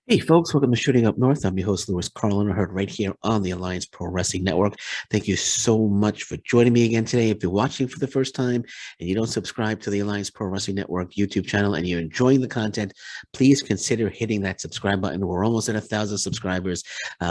Hey folks, welcome to Shooting Up North. I'm your host, Lewis Carlin, heard right here on the Alliance Pro Wrestling Network. Thank you so much for joining me again today. If you're watching for the first time and you don't subscribe to the Alliance Pro Wrestling Network YouTube channel and you're enjoying the content, please consider hitting that subscribe button. We're almost at 1,000 subscribers.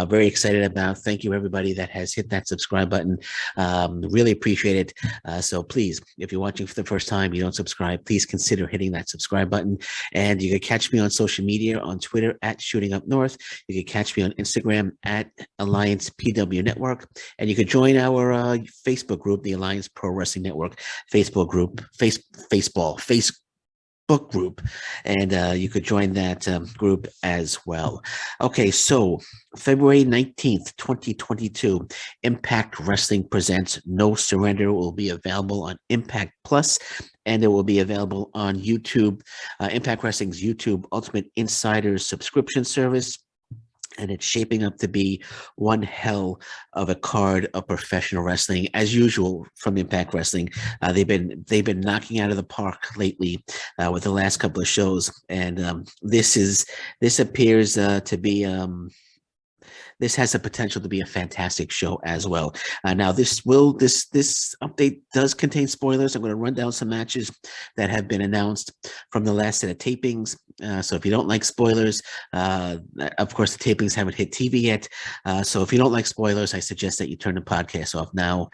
Very excited about. Thank you everybody that has hit that subscribe button. Really appreciate it. So please, if you're watching for the first time, you don't subscribe, please consider hitting that subscribe button. And you can catch me on social media on Twitter at Shooting Up North. You can catch me on Instagram at Alliance PW Network. And you can join our Facebook group, the Alliance Pro Wrestling Network Facebook group, Facebook group, and you could join that group as well. Okay, so February 19th, 2022, Impact Wrestling presents No Surrender will be available on Impact Plus, and it will be available on YouTube, Impact Wrestling's YouTube Ultimate Insiders subscription service. And it's shaping up to be one hell of a card of professional wrestling, as usual from Impact Wrestling. They've been knocking out of the park lately with the last couple of shows, and this appears to be. This has the potential to be a fantastic show as well. Now, this update does contain spoilers. I'm going to run down some matches that have been announced from the last set of tapings. So if you don't like spoilers, of course, the tapings haven't hit TV yet. So if you don't like spoilers, I suggest that you turn the podcast off now.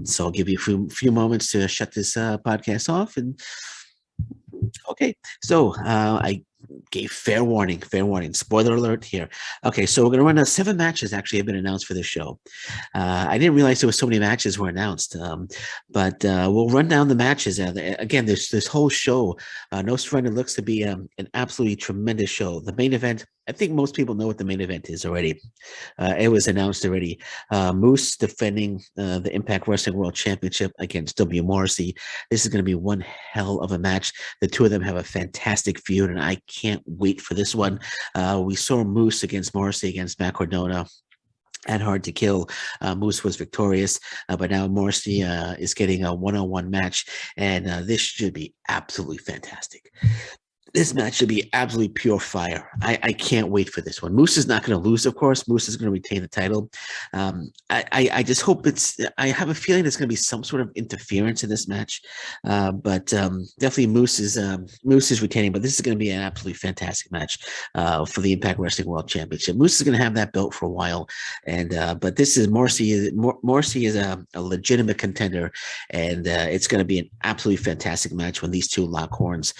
So I'll give you a few moments to shut this podcast off. And okay, so I gave fair warning, spoiler alert here. Okay, so we're going to run 7 matches actually have been announced for this show. I didn't realize there were so many matches were announced, but we'll run down the matches. Again, this whole show, No Surrender looks to be an absolutely tremendous show. The main event, I think most people know what the main event is already. It was announced already. Moose defending the Impact Wrestling World Championship against Morrissey. This is going to be one hell of a match. The two of them have a fantastic feud, and I can't wait for this one. We saw Moose against Morrissey against Matt Cardona and Hard to Kill. Moose was victorious, but now Morrissey is getting a one-on-one match, and this should be absolutely fantastic. This match should be absolutely pure fire. I can't wait for this one. Moose is not going to lose, of course. Moose is going to retain the title. I just hope I have a feeling there's going to be some sort of interference in this match, but definitely Moose is retaining. But this is going to be an absolutely fantastic match for the Impact Wrestling World Championship. Moose is going to have that belt for a while, and but this is Morrissey is a legitimate contender, and it's going to be an absolutely fantastic match when these two lock horns.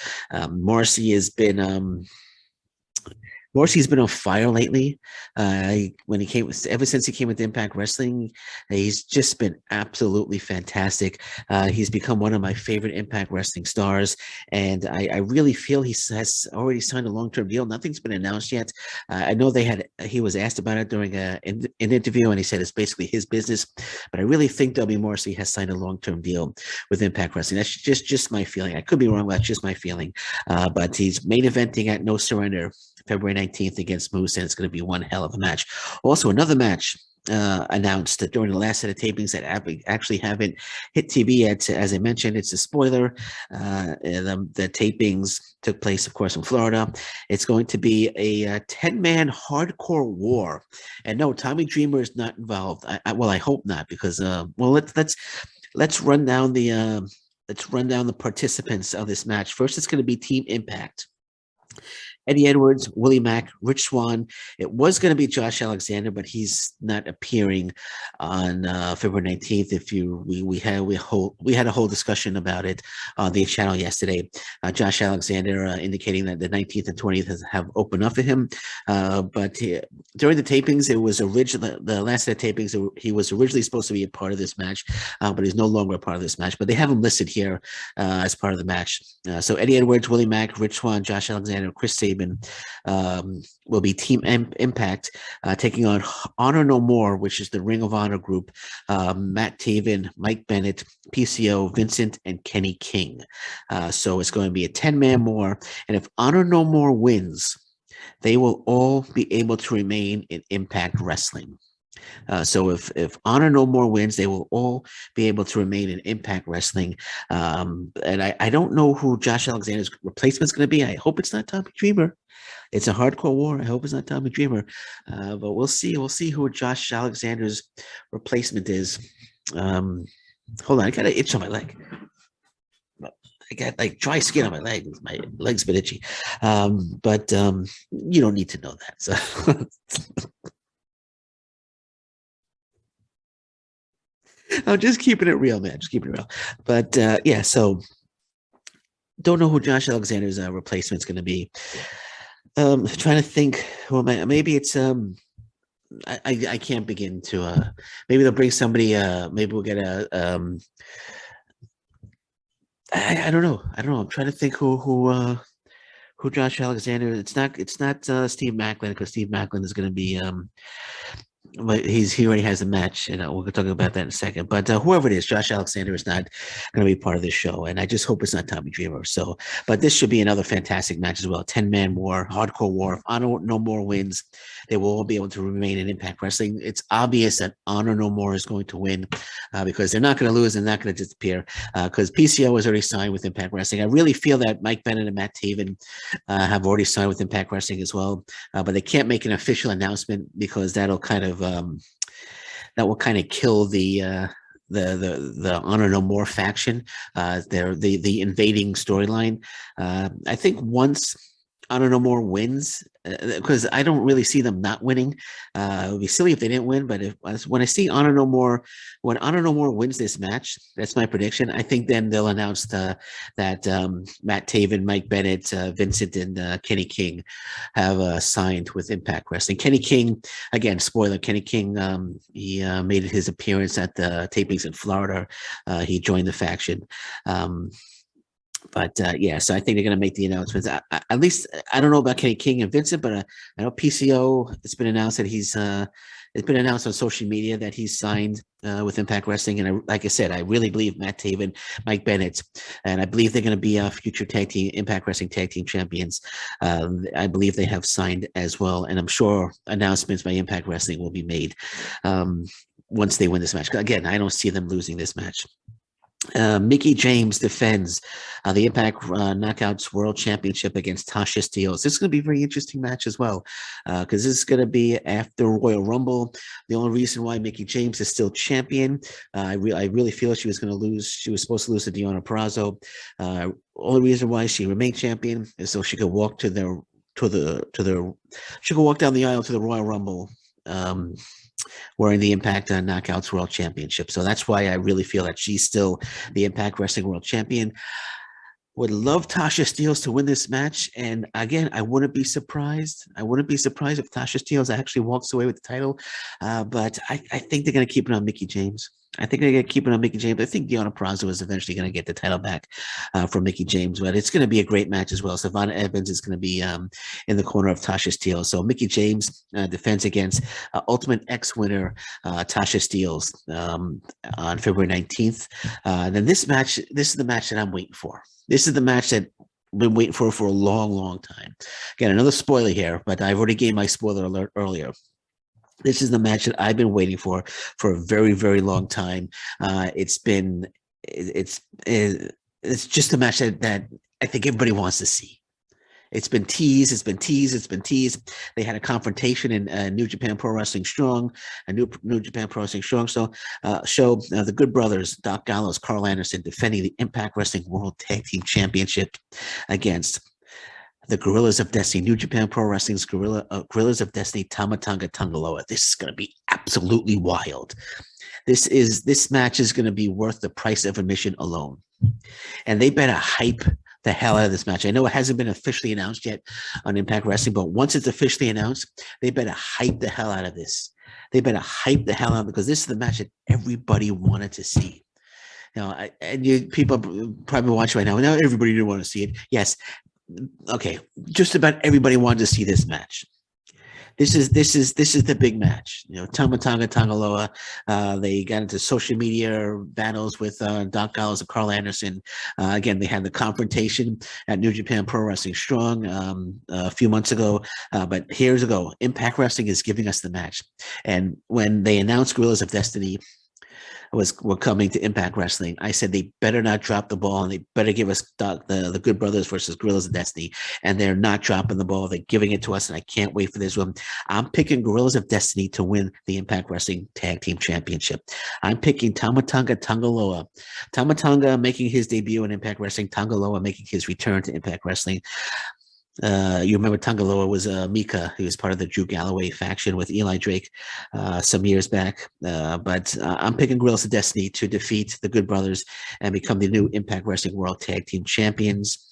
Morrissey's been on fire lately. Ever since he came with Impact Wrestling, he's just been absolutely fantastic. He's become one of my favorite Impact Wrestling stars, and I really feel he has already signed a long-term deal. Nothing's been announced yet. I know he was asked about it during an interview, and he said it's basically his business. But I really think W. Morrissey has signed a long-term deal with Impact Wrestling. That's just my feeling. I could be wrong, but that's just my feeling. But he's main eventing at No Surrender February 19th against Moose, and it's going to be one hell of a match. Also, another match announced during the last set of tapings that actually haven't hit TV yet. As I mentioned, it's a spoiler. The tapings took place, of course, in Florida. It's going to be a 10-man hardcore war, and no, Tommy Dreamer is not involved. I hope not, because let's run down the participants of this match. First, it's going to be Team Impact. Eddie Edwards, Willie Mack, Rich Swann. It was going to be Josh Alexander, but he's not appearing on February 19th. We had a whole discussion about it on the channel yesterday. Josh Alexander indicating that the 19th and 20th have opened up for him. But during the tapings, it was the last set of tapings, he was originally supposed to be a part of this match, but he's no longer a part of this match. But they have him listed here as part of the match. So Eddie Edwards, Willie Mack, Rich Swann, Josh Alexander, Chris Sabin will be Team Impact taking on Honor No More, which is the Ring of Honor group. Matt Taven, Mike Bennett, PCO, Vincent, and Kenny King. So it's going to be a 10-man more. And if Honor No More wins, they will all be able to remain in Impact Wrestling. So if Honor No More wins, they will all be able to remain in Impact Wrestling. And I don't know who Josh Alexander's replacement is going to be. I hope it's not Tommy Dreamer. It's a hardcore war. I hope it's not Tommy Dreamer. But we'll see. We'll see who Josh Alexander's replacement is. Um, Hold on, I got an itch on my leg. I got like dry skin on my leg. My leg's been itchy. But you don't need to know that. So I'm just keeping it real, man. Just keeping it real. But yeah, so don't know who Josh Alexander's replacement is going to be. Trying to think. Well, maybe it's I can't begin to maybe they'll bring somebody maybe we'll get a I don't know. I don't know. I'm trying to think who Josh Alexander. It's not Steve Macklin, because Steve Macklin is going to be but he already has a match, and we'll talk about that in a second. But whoever it is, Josh Alexander is not going to be part of this show, and I just hope it's not Tommy Dreamer. So, but this should be another fantastic match as well. 10-man war, hardcore war. If Honor No More wins, they will all be able to remain in Impact Wrestling. It's obvious that Honor No More is going to win because they're not going to lose and not going to disappear because PCO has already signed with Impact Wrestling. I really feel that Mike Bennett and Matt Taven have already signed with Impact Wrestling as well, but they can't make an official announcement because that'll kind of that will kind of kill the Honor No More faction. The invading storyline. I think once Honor No More wins, because I don't really see them not winning. It would be silly if they didn't win. But when I see Honor No More, when Honor No More wins this match, that's my prediction. I think then they'll announce that Matt Taven, Mike Bennett, Vincent, and Kenny King have signed with Impact Wrestling. Kenny King, again, spoiler: Kenny King, he made his appearance at the tapings in Florida. He joined the faction. But yeah, so I think they're going to make the announcements. At least I don't know about Kenny King and Vincent, but I know PCO. It's been announced that it's been announced on social media that he's signed with Impact Wrestling. And like I said, I really believe Matt Taven, Mike Bennett, and I believe they're going to be future tag team Impact Wrestling tag team champions. I believe they have signed as well, and I'm sure announcements by Impact Wrestling will be made once they win this match. Again, I don't see them losing this match. Mickie James defends the Impact Knockouts World Championship against Tasha Steelz. This is going to be a very interesting match as well, because this is going to be after Royal Rumble. The only reason why Mickie James is still champion, I really feel she was going to lose. She was supposed to lose to Deonna Purrazzo. Only reason why she remained champion is so she could walk she could walk down the aisle to the Royal Rumble. Wearing the Impact Knockouts World Championship. So that's why I really feel that she's still the Impact Wrestling World Champion. Would love Tasha Steelz to win this match. And again, I wouldn't be surprised. I wouldn't be surprised if Tasha Steelz actually walks away with the title. But I think they're going to keep it on Mickie James. I think they're going to keep it on Mickie James. I think Deonna Purrazzo is eventually going to get the title back from Mickie James, but it's going to be a great match as well. Savannah Evans is going to be in the corner of Tasha Steelz. So Mickie James defends against Ultimate X winner Tasha Steelz on February 19th. Then this is the match that I'm waiting for. This is the match that I've been waiting for a long, long time. Again, another spoiler here, but I've already gave my spoiler alert earlier. This is the match that I've been waiting for a very, very long time. It's just a match that I think everybody wants to see. It's been teased. It's been teased. It's been teased. They had a confrontation in New Japan Pro Wrestling Strong, a New Japan Pro Wrestling Strong show. The Good Brothers, Doc Gallows, Carl Anderson, defending the Impact Wrestling World Tag Team Championship against the Gorillas of Destiny, New Japan Pro Wrestling's Gorillas of Destiny, Tama Tonga Tangaloa. This is going to be absolutely wild. This match is going to be worth the price of admission alone, and they better hype the hell out of this match. I know it hasn't been officially announced yet on Impact Wrestling, but once it's officially announced, they better hype the hell out of this. They better hype the hell out, because this is the match that everybody wanted to see. People probably watching right now. Now everybody didn't want to see it. Yes. Okay. Just about everybody wanted to see this match. This is the big match. Tama Tonga Tangaloa. They got into social media battles with Doc Gallows and Carl Anderson. Again, they had the confrontation at New Japan Pro Wrestling Strong a few months ago. But here's a go. Impact Wrestling is giving us the match, and when they announced Gorillas of Destiny were coming to Impact Wrestling, I said they better not drop the ball and they better give us the Good Brothers versus Gorillas of Destiny. And they're not dropping the ball. They're giving it to us, and I can't wait for this one. I'm picking Gorillas of Destiny to win the Impact Wrestling Tag Team Championship. I'm picking Tama Tonga Tangaloa. Tama Tonga making his debut in Impact Wrestling. Tangaloa making his return to Impact Wrestling. You remember Tangaloa was Mika. He was part of the Drew Galloway faction with Eli Drake some years back. But I'm picking Gorillas of Destiny to defeat the Good Brothers and become the new Impact Wrestling World Tag Team Champions.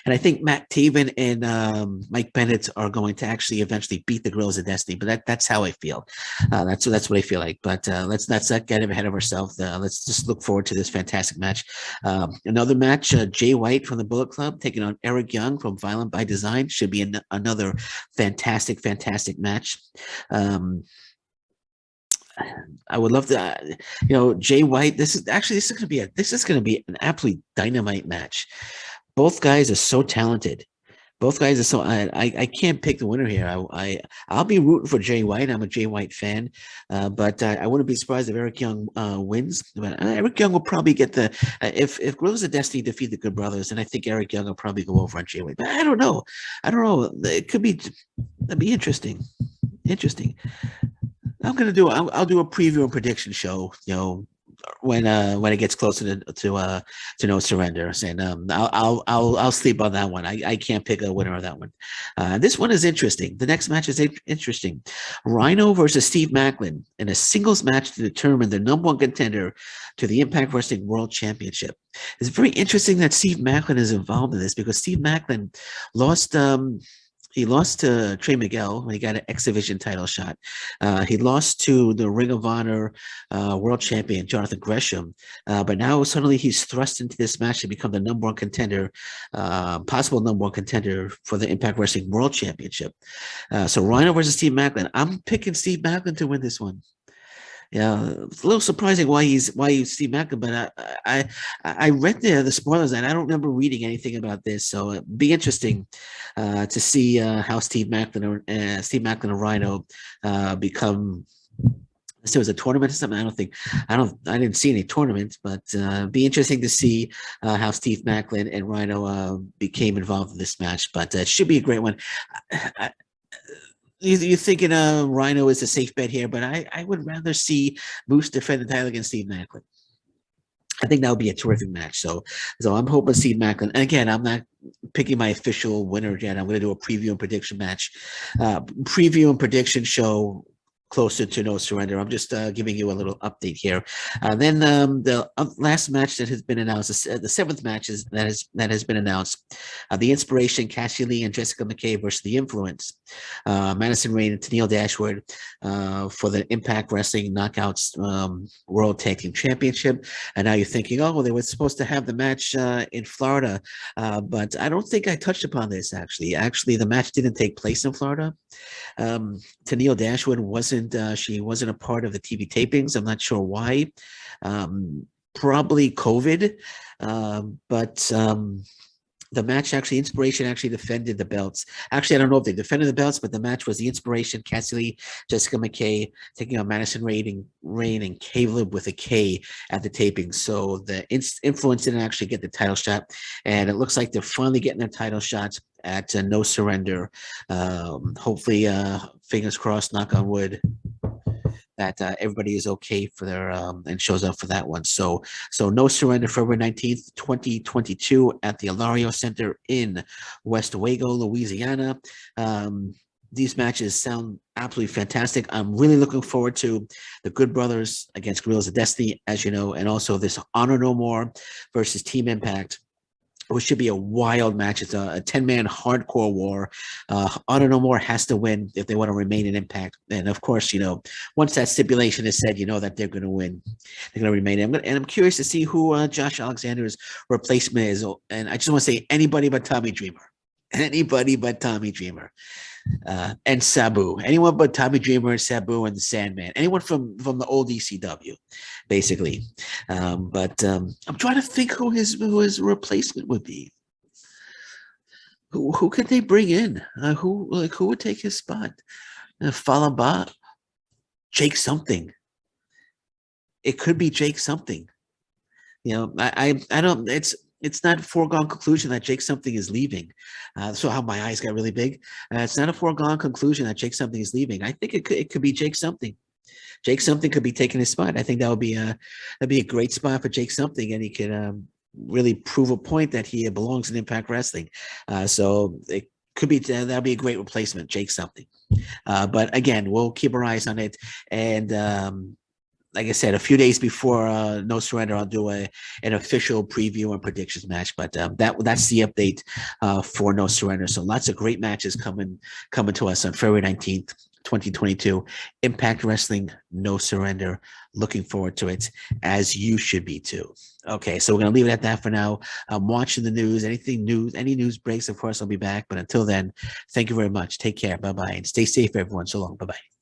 And I think Matt Taven and Mike Bennett are going to actually eventually beat the Gorillas of Destiny. But that's how I feel. That's what I feel like. But let's not get ahead of ourselves. Let's just look forward to this fantastic match. Another match: Jay White from the Bullet Club taking on Eric Young from Violent by Design. Should be another fantastic match. I would love to, Jay White. This is going to be an absolutely dynamite match. Both guys are so talented. Both guys are so. I can't pick the winner here. I'll be rooting for Jay White. I'm a Jay White fan, but I wouldn't be surprised if Eric Young wins. But Eric Young will probably get the if Gorillas of Destiny defeat the Good Brothers, and I think Eric Young will probably go over on Jay White. But I don't know. It could be. That'd be interesting. Interesting. I'll do a preview and prediction show. When it gets closer to No Surrender, and I'll sleep on that one. I can't pick a winner of that one. This one is interesting. The next match is interesting. Rhino versus Steve Macklin in a singles match to determine the number one contender to the Impact Wrestling World Championship. It's very interesting that Steve Macklin is involved in this because Steve Macklin lost. He lost to Trey Miguel when he got an X Division title shot. He lost to the Ring of Honor world champion, Jonathan Gresham. But now suddenly he's thrust into this match to become the number one contender, possible number one contender for the Impact Wrestling World Championship. So Rhino versus Steve Macklin. I'm picking Steve Macklin to win this one. Yeah, it's a little surprising why he's Steve Macklin, but I read the spoilers and I don't remember reading anything about this, so it'd be interesting to see how Steve Macklin and Rhino become. There was a tournament or something. I didn't see any tournaments, but be interesting to see how Steve Macklin and Rhino became involved in this match. But it should be a great one. You're thinking Rhino is a safe bet here, but I would rather see Moose defend the title against Steve Macklin. I think that would be a terrific match. So I'm hoping Steve Macklin. And again, I'm not picking my official winner yet. I'm going to do a preview and prediction match, preview and prediction show closer to No Surrender. I'm just giving you a little update here. Then the last match that has been announced, the seventh match that has been announced, the Inspiration, Cassie Lee and Jessica McKay versus the Influence, Madison Rayne and Tennille Dashwood for the Impact Wrestling Knockouts World Tag Team Championship. And now you're thinking, oh, well, they were supposed to have the match in Florida, but I don't think I touched upon this actually. Actually, the match didn't take place in Florida. Tennille Dashwood wasn't a part of the TV tapings. I'm not sure why. Probably COVID. But the match Inspiration defended the belts. Actually, I don't know if they defended the belts, but the match was the Inspiration, Cassie Lee, Jessica McKay taking on Madison Rayne and Caleb with a K at the taping. So the Influence didn't actually get the title shot, and it looks like they're finally getting their title shots at No Surrender. Hopefully, fingers crossed, knock on wood, that everybody is okay for their and shows up for that one. So No Surrender, February 19th, 2022 at the Alario Center in West Wago, Louisiana. These matches sound absolutely fantastic. I'm really looking forward to the Good Brothers against Gorillas of Destiny, as you know, and also this Honor No More versus Team Impact, which should be a wild match. It's a 10-man hardcore war. Honor No More has to win if they want to remain in Impact. And of course, once that stipulation is said, that they're going to win. They're going to remain. And I'm curious to see who Josh Alexander's replacement is. And I just want to say anybody but Tommy Dreamer. Anybody but Tommy Dreamer. And Sabu. Anyone but Tommy Dreamer, Sabu, and the Sandman. Anyone from the old ECW, basically. But I'm trying to think who his replacement would be. Who could they bring in? Who would take his spot? Falaba, Jake something. It could be Jake something. I don't. It's not a foregone conclusion that Jake something is leaving. So how my eyes got really big. It's not a foregone conclusion that Jake something is leaving. I think it could be Jake something. Jake something could be taking his spot. I think that'd be a great spot for Jake something, and he could really prove a point that he belongs in Impact Wrestling. So it could be that'll be a great replacement, Jake something. But again, we'll keep our eyes on it, and like I said, a few days before No Surrender, I'll do an official preview and predictions match. But that's the update for No Surrender. So lots of great matches coming to us on February 19th, 2022. Impact Wrestling, No Surrender. Looking forward to it, as you should be too. Okay, so we're gonna leave it at that for now. I'm watching the news. Any news breaks, of course, I'll be back. But until then, thank you very much. Take care. Bye bye, and stay safe, everyone. So long. Bye bye.